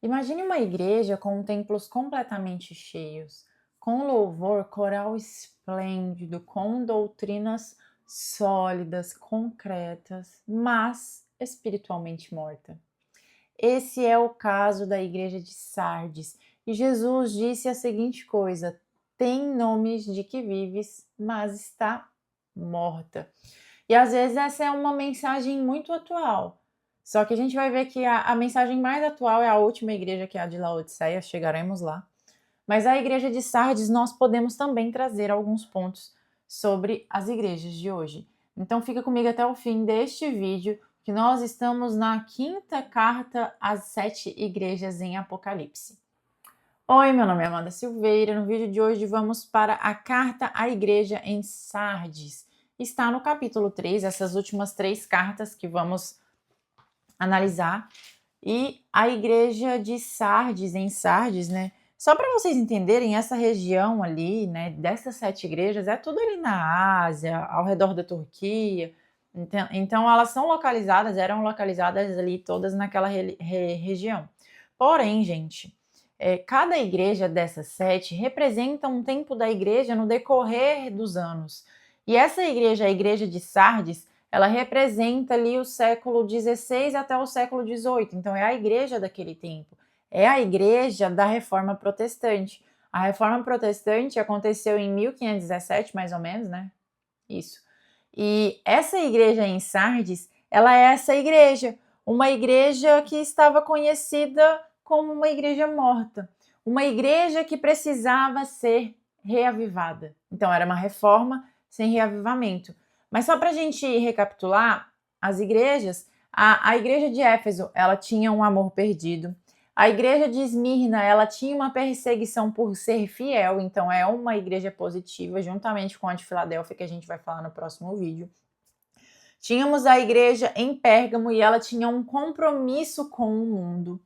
Imagine uma igreja com templos completamente cheios, com louvor coral esplêndido, com doutrinas sólidas, concretas, mas espiritualmente morta. Esse é o caso da igreja de Sardes. E Jesus disse a seguinte coisa: tem nomes de que vives, mas está morta. E às vezes essa é uma mensagem muito atual. Só que a gente vai ver que a mensagem mais atual é a última igreja, que é a de Laodiceia, chegaremos lá. Mas a igreja de Sardes nós podemos também trazer alguns pontos sobre as igrejas de hoje. Então fica comigo até o fim deste vídeo, que nós estamos na quinta carta às 7 igrejas em Apocalipse. Oi, meu nome é Amanda Silveira. No vídeo de hoje vamos para a carta à igreja em Sardes. Está no capítulo 3, essas últimas 3 cartas que vamos analisar. E a igreja de Sardes, em Sardes, né? Só para vocês entenderem, essa região ali, né, dessas 7 igrejas, é tudo ali na Ásia, ao redor da Turquia. Então elas eram localizadas ali todas naquela região. Porém, gente, cada igreja dessas 7 representa um tempo da igreja no decorrer dos anos. E essa igreja, a igreja de Sardes, ela representa ali o século XVI até o século XVIII. Então é a igreja daquele tempo. É a igreja da Reforma Protestante. A Reforma Protestante aconteceu em 1517, mais ou menos, né? Isso. E essa igreja em Sardes, ela é essa igreja, uma igreja que estava conhecida como uma igreja morta, uma igreja que precisava ser reavivada. Então era uma reforma sem reavivamento. Mas só para a gente recapitular, as igrejas, a igreja de Éfeso, ela tinha um amor perdido. A igreja de Esmirna, ela tinha uma perseguição por ser fiel, então é uma igreja positiva, juntamente com a de Filadélfia, que a gente vai falar no próximo vídeo. Tínhamos a igreja em Pérgamo e ela tinha um compromisso com o mundo.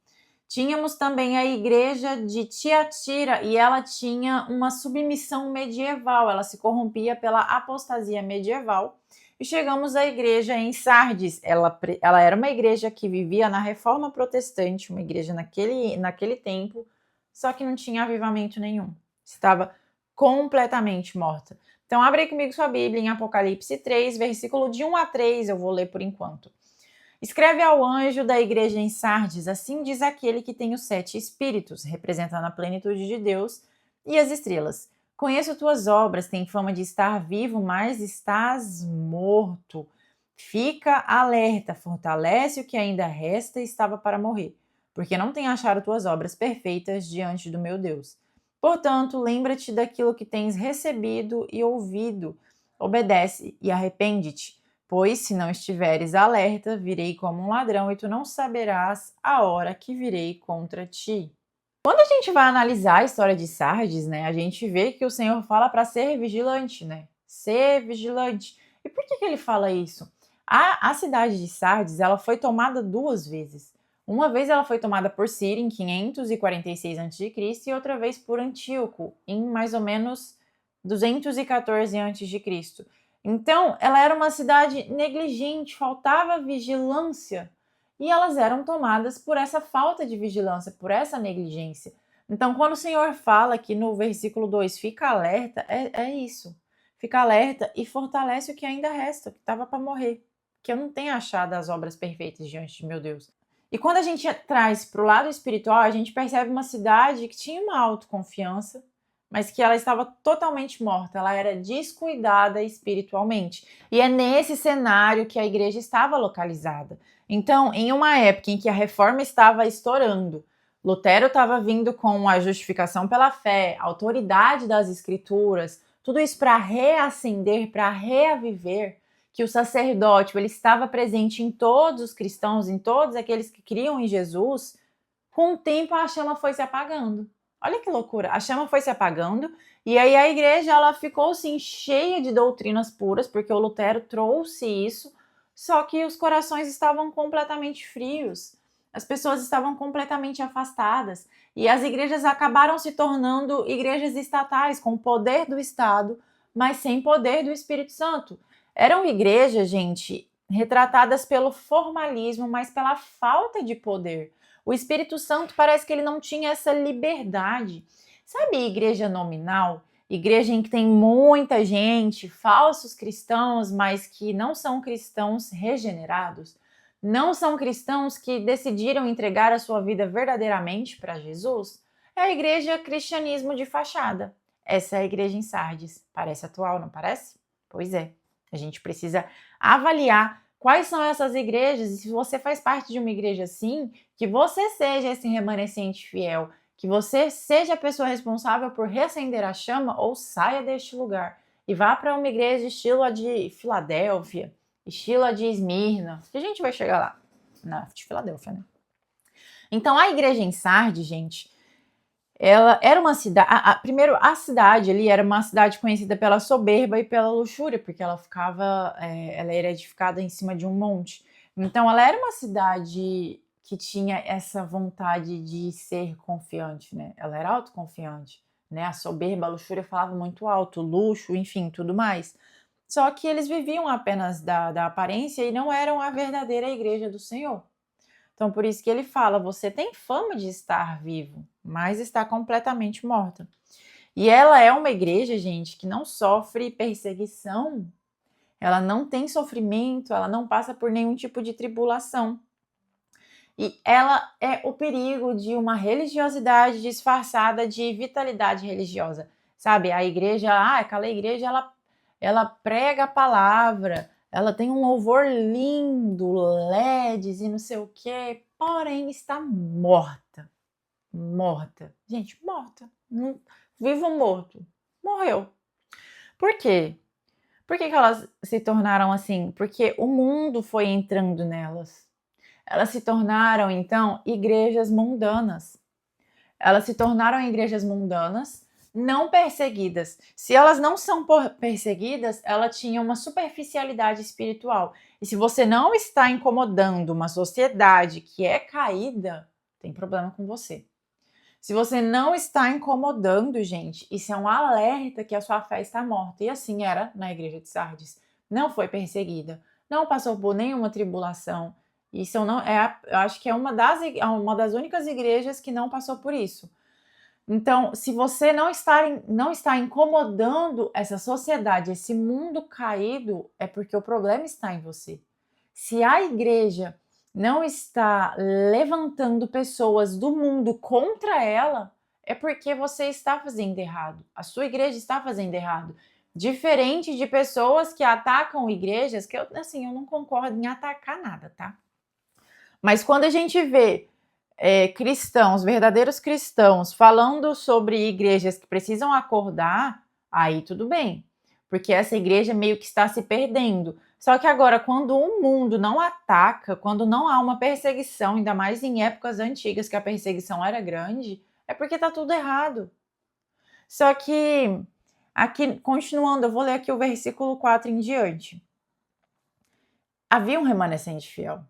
Tínhamos também a igreja de Tiatira e ela tinha uma submissão medieval, ela se corrompia pela apostasia medieval. E chegamos à igreja em Sardes, ela era uma igreja que vivia na Reforma Protestante, uma igreja naquele tempo, só que não tinha avivamento nenhum, estava completamente morta. Então abre aí comigo sua Bíblia em Apocalipse 3, versículo de 1 a 3, eu vou ler por enquanto. Escreve ao anjo da igreja em Sardes, assim diz aquele que tem os 7 espíritos, representando a plenitude de Deus, e as estrelas. Conheço tuas obras, tem fama de estar vivo, mas estás morto. Fica alerta, fortalece o que ainda resta e estava para morrer, porque não tem achado tuas obras perfeitas diante do meu Deus. Portanto, lembra-te daquilo que tens recebido e ouvido. Obedece e arrepende-te. Pois, se não estiveres alerta, virei como um ladrão e tu não saberás a hora que virei contra ti. Quando a gente vai analisar a história de Sardes, né, a gente vê que o Senhor fala para ser vigilante, né? Ser vigilante. E por que ele fala isso? A cidade de Sardes, ela foi tomada 2 vezes. Uma vez ela foi tomada por Ciro em 546 a.C. e outra vez por Antíoco em mais ou menos 214 a.C. Então, ela era uma cidade negligente, faltava vigilância. E elas eram tomadas por essa falta de vigilância, por essa negligência. Então, quando o Senhor fala aqui no versículo 2, fica alerta, é isso. Fica alerta e fortalece o que ainda resta, que estava para morrer. Que eu não tenho achado as obras perfeitas diante de meu Deus. E quando a gente traz para o lado espiritual, a gente percebe uma cidade que tinha uma autoconfiança, mas que ela estava totalmente morta, ela era descuidada espiritualmente. E é nesse cenário que a igreja estava localizada. Então, em uma época em que a reforma estava estourando, Lutero estava vindo com a justificação pela fé, a autoridade das escrituras, tudo isso para reacender, para reaviver, que o sacerdócio ele estava presente em todos os cristãos, em todos aqueles que criam em Jesus. Com o tempo a chama foi se apagando. Olha que loucura, a chama foi se apagando e aí a igreja ela ficou assim cheia de doutrinas puras, porque o Lutero trouxe isso, só que os corações estavam completamente frios, as pessoas estavam completamente afastadas e as igrejas acabaram se tornando igrejas estatais, com o poder do Estado, mas sem poder do Espírito Santo. Eram igrejas, gente, retratadas pelo formalismo, mas pela falta de poder. O Espírito Santo parece que ele não tinha essa liberdade. Sabe, igreja nominal? Igreja em que tem muita gente, falsos cristãos, mas que não são cristãos regenerados, não são cristãos que decidiram entregar a sua vida verdadeiramente para Jesus. É a igreja cristianismo de fachada. Essa é a igreja em Sardes. Parece atual, não parece? Pois é. A gente precisa avaliar quais são essas igrejas e se você faz parte de uma igreja assim, que você seja esse remanescente fiel, que você seja a pessoa responsável por reacender a chama ou saia deste lugar e vá para uma igreja estilo a de Filadélfia, estilo a de Esmirna, que a gente vai chegar lá, na de Filadélfia, né? Então, a igreja em Sardes, gente, ela era uma cidade. Primeiro, a cidade ali era uma cidade conhecida pela soberba e pela luxúria, porque ela ficava. Ela era edificada em cima de um monte. Então, ela era uma cidade que tinha essa vontade de ser confiante, né? Ela era autoconfiante, né? A soberba, a luxúria falava muito alto, luxo, enfim, tudo mais. Só que eles viviam apenas da aparência e não eram a verdadeira igreja do Senhor. Então, por isso que ele fala: você tem fama de estar vivo, mas está completamente morta. E ela é uma igreja, gente, que não sofre perseguição, ela não tem sofrimento, ela não passa por nenhum tipo de tribulação. E ela é o perigo de uma religiosidade disfarçada de vitalidade religiosa. Sabe, a igreja, aquela igreja, ela prega a palavra, ela tem um louvor lindo, LEDs e não sei o quê, porém está morta. Morta. Gente, morta. Vivo ou morto. Morreu. Por quê? Por que elas se tornaram assim? Porque o mundo foi entrando nelas. Elas se tornaram, então, igrejas mundanas. Elas se tornaram igrejas mundanas, não perseguidas. Se elas não são perseguidas, ela tinha uma superficialidade espiritual. E se você não está incomodando uma sociedade que é caída, tem problema com você. Se você não está incomodando, gente, isso é um alerta que a sua fé está morta. E assim era na igreja de Sardes. Não foi perseguida, não passou por nenhuma tribulação. Isso não eu acho que é uma das únicas igrejas que não passou por isso. Então, se você não está incomodando essa sociedade, esse mundo caído, é porque o problema está em você. Se a igreja não está levantando pessoas do mundo contra ela, é porque você está fazendo errado. A sua igreja está fazendo errado. Diferente de pessoas que atacam igrejas, que eu não concordo em atacar nada, tá? Mas quando a gente vê cristãos, verdadeiros cristãos, falando sobre igrejas que precisam acordar, aí tudo bem, porque essa igreja meio que está se perdendo. Só que agora, quando o mundo não ataca, quando não há uma perseguição, ainda mais em épocas antigas que a perseguição era grande, é porque está tudo errado. Só que, aqui, continuando, eu vou ler aqui o versículo 4 em diante. Havia um remanescente fiel.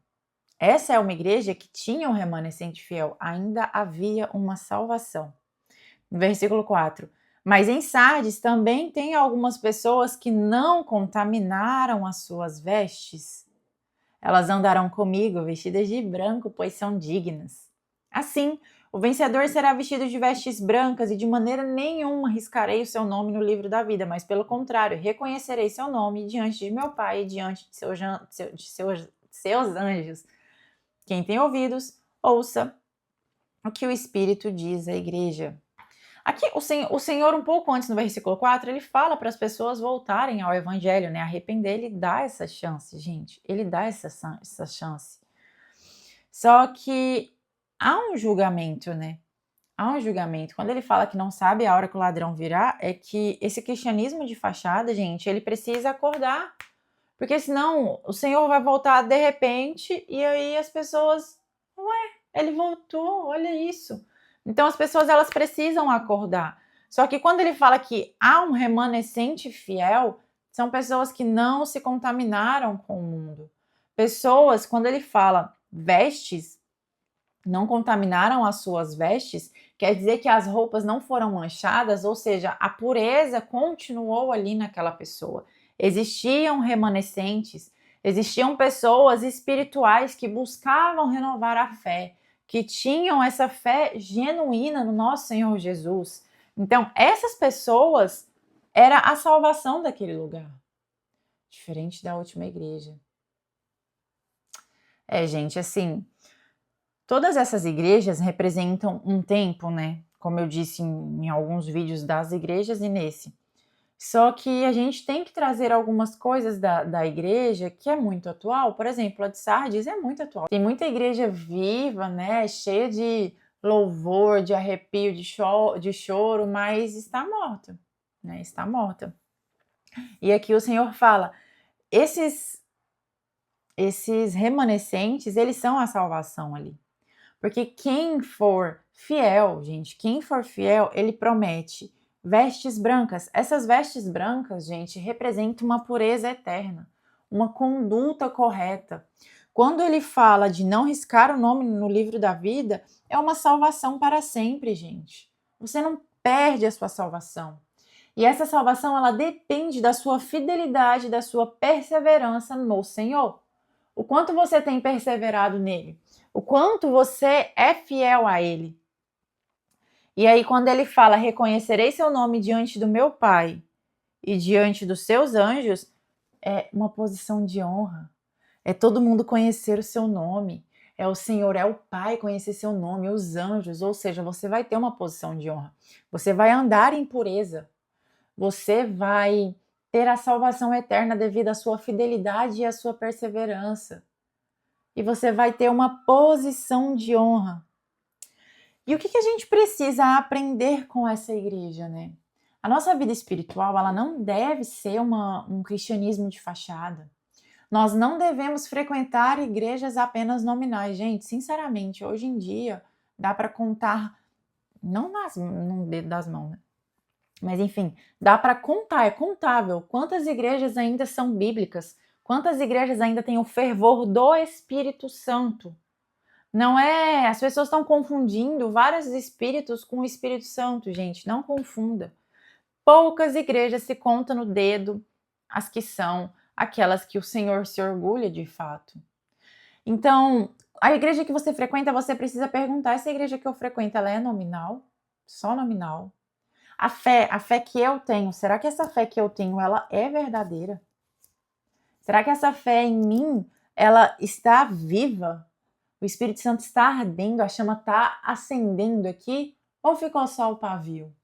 Essa é uma igreja que tinha um remanescente fiel, ainda havia uma salvação. No versículo 4. Mas em Sardes também tem algumas pessoas que não contaminaram as suas vestes. Elas andarão comigo vestidas de branco, pois são dignas. Assim, o vencedor será vestido de vestes brancas e de maneira nenhuma riscarei o seu nome no livro da vida, mas pelo contrário, reconhecerei seu nome diante de meu Pai e diante de seus anjos. Quem tem ouvidos, ouça o que o Espírito diz à igreja. Aqui, o Senhor, um pouco antes, no versículo 4, ele fala para as pessoas voltarem ao Evangelho, né? Arrepender, ele dá essa chance, gente. Ele dá essa chance. Só que há um julgamento, né? Há um julgamento. Quando ele fala que não sabe a hora que o ladrão virá, é que esse cristianismo de fachada, gente, ele precisa acordar. Porque senão o Senhor vai voltar de repente e aí as pessoas, ele voltou, olha isso. Então as pessoas, elas precisam acordar. Só que quando ele fala que há um remanescente fiel, são pessoas que não se contaminaram com o mundo. Pessoas, quando ele fala vestes, não contaminaram as suas vestes, quer dizer que as roupas não foram manchadas, ou seja, a pureza continuou ali naquela pessoa. Existiam remanescentes, existiam pessoas espirituais que buscavam renovar a fé, que tinham essa fé genuína no nosso Senhor Jesus. Então, essas pessoas era a salvação daquele lugar. Diferente da última igreja. Gente, assim, todas essas igrejas representam um tempo, né? Como eu disse em alguns vídeos das igrejas e nesse. Só que a gente tem que trazer algumas coisas da igreja que é muito atual. Por exemplo, a de Sardes é muito atual. Tem muita igreja viva, né? Cheia de louvor, de arrepio, de choro, mas está morta, né? Está morta. E aqui o Senhor fala, esses remanescentes, eles são a salvação ali. Porque quem for fiel, gente, quem for fiel, ele promete vestes brancas. Essas vestes brancas, gente, representam uma pureza eterna, uma conduta correta. Quando ele fala de não riscar o nome no livro da vida, é uma salvação para sempre, gente. Você não perde a sua salvação. E essa salvação, ela depende da sua fidelidade, da sua perseverança no Senhor. O quanto você tem perseverado nele? O quanto você é fiel a ele? E aí, quando ele fala, reconhecerei seu nome diante do meu Pai e diante dos seus anjos, é uma posição de honra. É todo mundo conhecer o seu nome. É o Senhor, é o Pai conhecer seu nome, os anjos. Ou seja, você vai ter uma posição de honra. Você vai andar em pureza. Você vai ter a salvação eterna devido à sua fidelidade e à sua perseverança. E você vai ter uma posição de honra. E o que a gente precisa aprender com essa igreja, né? A nossa vida espiritual, ela não deve ser um cristianismo de fachada. Nós não devemos frequentar igrejas apenas nominais. Gente, sinceramente, hoje em dia, dá para contar, não no dedo das mãos, né? Mas enfim, dá para contar, é contável quantas igrejas ainda são bíblicas, quantas igrejas ainda têm o fervor do Espírito Santo. Não é, as pessoas estão confundindo vários espíritos com o Espírito Santo, gente, não confunda. Poucas igrejas se contam no dedo as que são aquelas que o Senhor se orgulha de fato. Então, a igreja que você frequenta, você precisa perguntar, essa igreja que eu frequento, ela é nominal? Só nominal? A fé que eu tenho, será que essa fé que eu tenho, ela é verdadeira? Será que essa fé em mim, ela está viva? O Espírito Santo está ardendo, a chama está acendendo aqui? Ou ficou só o pavio?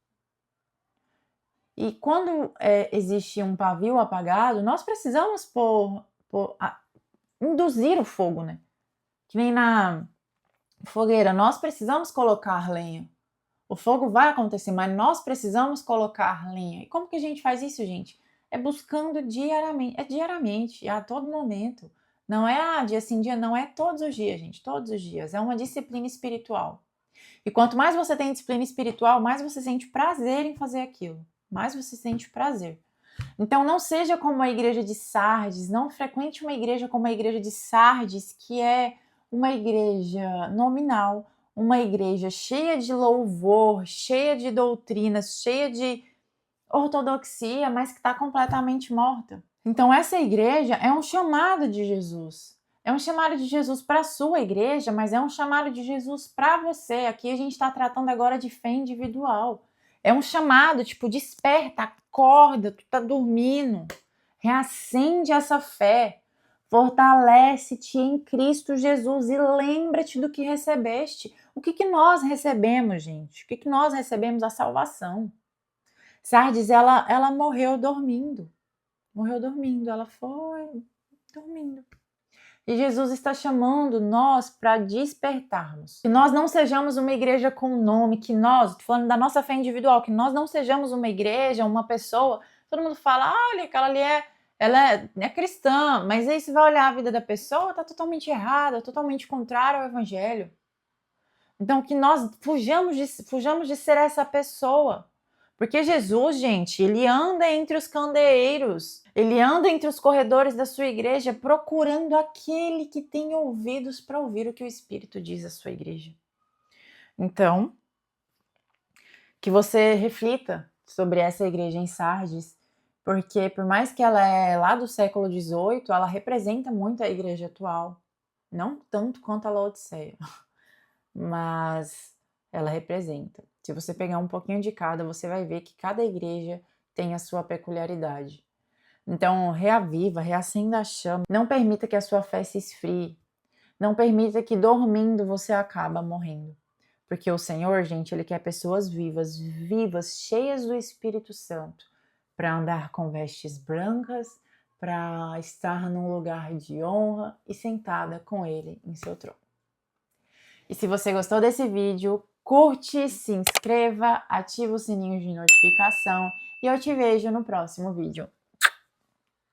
E quando existe um pavio apagado, nós precisamos induzir o fogo, né? Que nem na fogueira, nós precisamos colocar lenha. O fogo vai acontecer, mas nós precisamos colocar lenha. E como que a gente faz isso, gente? É buscando diariamente, a todo momento. Não é dia sim, dia não, é todos os dias, gente, todos os dias. É uma disciplina espiritual. E quanto mais você tem disciplina espiritual, mais você sente prazer em fazer aquilo. Mais você sente prazer. Então não seja como a igreja de Sardes, não frequente uma igreja como a igreja de Sardes, que é uma igreja nominal, uma igreja cheia de louvor, cheia de doutrinas, cheia de ortodoxia, mas que está completamente morta. Então essa igreja é um chamado de Jesus. É um chamado de Jesus para a sua igreja, mas é um chamado de Jesus para você. Aqui a gente está tratando agora de fé individual. É um chamado, tipo, desperta, acorda, tu tá dormindo. Reacende essa fé. Fortalece-te em Cristo Jesus e lembra-te do que recebeste. O que nós recebemos, gente? O que nós recebemos? A salvação. Sardes, ela morreu dormindo. Morreu dormindo, ela foi dormindo. E Jesus está chamando nós para despertarmos. Que nós não sejamos uma igreja com nome, que nós, tô falando da nossa fé individual, que nós não sejamos uma igreja, uma pessoa. Todo mundo fala, olha, aquela ali ela é cristã, mas aí você vai olhar a vida da pessoa, está totalmente errada, totalmente contrária ao evangelho. Então, que nós fujamos de ser essa pessoa. Porque Jesus, gente, ele anda entre os candeeiros, ele anda entre os corredores da sua igreja procurando aquele que tem ouvidos para ouvir o que o Espírito diz à sua igreja. Então, que você reflita sobre essa igreja em Sardes, porque por mais que ela é lá do século XVIII, ela representa muito a igreja atual. Não tanto quanto a Laodiceia, mas ela representa. Se você pegar um pouquinho de cada, você vai ver que cada igreja tem a sua peculiaridade. Então, reaviva, reacenda a chama. Não permita que a sua fé se esfrie. Não permita que dormindo você acaba morrendo. Porque o Senhor, gente, Ele quer pessoas vivas, vivas, cheias do Espírito Santo, para andar com vestes brancas, para estar num lugar de honra e sentada com Ele em seu trono. E se você gostou desse vídeo, curte, se inscreva, ativa o sininho de notificação e eu te vejo no próximo vídeo.